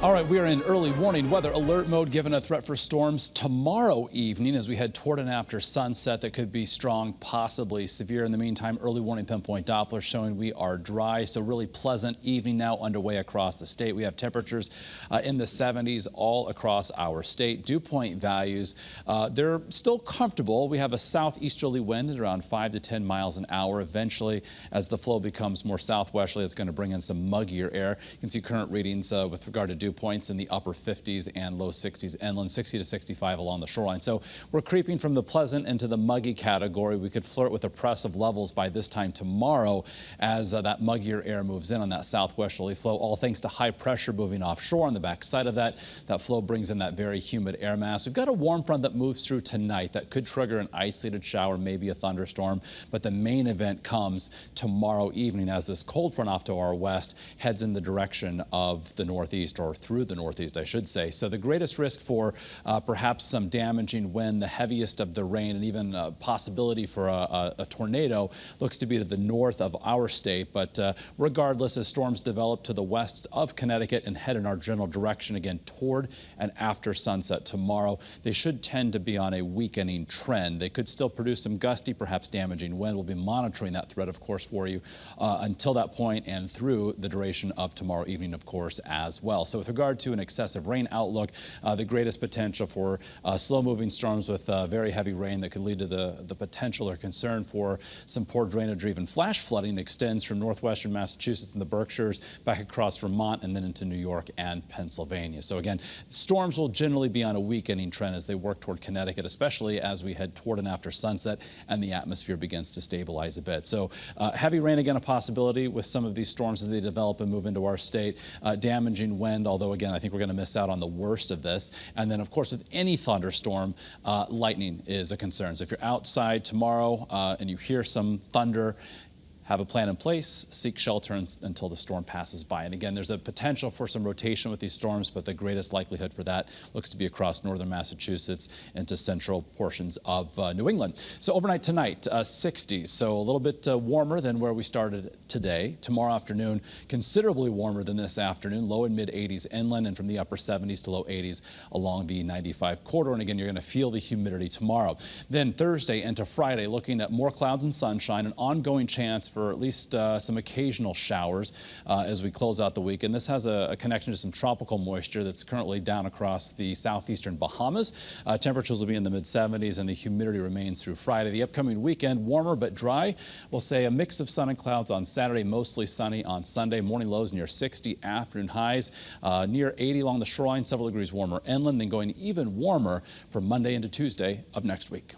All right, we are in early warning weather alert mode, given a threat for storms tomorrow evening as we head toward and after sunset that could be strong, possibly severe. In the meantime, early warning pinpoint Doppler showing we are dry, so really pleasant evening now underway across the state. We have temperatures in the 70s all across our state. Dew point values, they're still comfortable. We have a southeasterly wind at around 5 to 10 miles an hour. Eventually, as the flow becomes more southwesterly, it's going to bring in some muggier air. You can see current readings with regard to dew points in the upper 50s and low 60s inland, 60 to 65 along the shoreline. So we're creeping from the pleasant into the muggy category. We could flirt with oppressive levels by this time tomorrow as that muggier air moves in on that southwesterly flow, all thanks to high pressure moving offshore. On the backside of that, that flow brings in that very humid air mass. We've got a warm front that moves through tonight that could trigger an isolated shower, maybe a thunderstorm, but the main event comes tomorrow evening as this cold front off to our west heads in the direction of the northeast, or through the northeast, I should say. So the greatest risk for perhaps some damaging wind, the heaviest of the rain, and even a possibility for a tornado looks to be to the north of our state. But regardless, as storms develop to the west of Connecticut and head in our general direction again toward and after sunset tomorrow, they should tend to be on a weakening trend. They could still produce some gusty, perhaps damaging wind. We'll be monitoring that threat, of course, for you until that point and through the duration of tomorrow evening, of course, as well. So with regard to an excessive rain outlook, the greatest potential for slow-moving storms with very heavy rain that could lead to the potential or concern for some poor drainage or even flash flooding extends from northwestern Massachusetts and the Berkshires back across Vermont and then into New York and Pennsylvania. So again, storms will generally be on a weakening trend as they work toward Connecticut, especially as we head toward and after sunset and the atmosphere begins to stabilize a bit. So heavy rain, again, a possibility with some of these storms as they develop and move into our state. Damaging wind, although again, I think we're going to miss out on the worst of this. And then, of course, with any thunderstorm, lightning is a concern. So if you're outside tomorrow and you hear some thunder, have a plan in place, seek shelter until the storm passes by. And again, there's a potential for some rotation with these storms, but the greatest likelihood for that looks to be across northern Massachusetts into central portions of New England. So overnight tonight, 60s, so a little bit warmer than where we started today. Tomorrow afternoon, considerably warmer than this afternoon, low and mid 80s inland and from the upper 70s to low 80s along the 95 corridor. And again, you're going to feel the humidity tomorrow. Then Thursday into Friday, looking at more clouds and sunshine, an ongoing chance for at least some occasional showers as we close out the week. And this has a connection to some tropical moisture that's currently down across the southeastern Bahamas. Temperatures will be in the mid-70s and the humidity remains through Friday. The upcoming weekend, warmer but dry. We'll say a mix of sun and clouds on Saturday, mostly sunny on Sunday. Morning lows near 60, afternoon highs near 80 along the shoreline, several degrees warmer inland, then going even warmer from Monday into Tuesday of next week.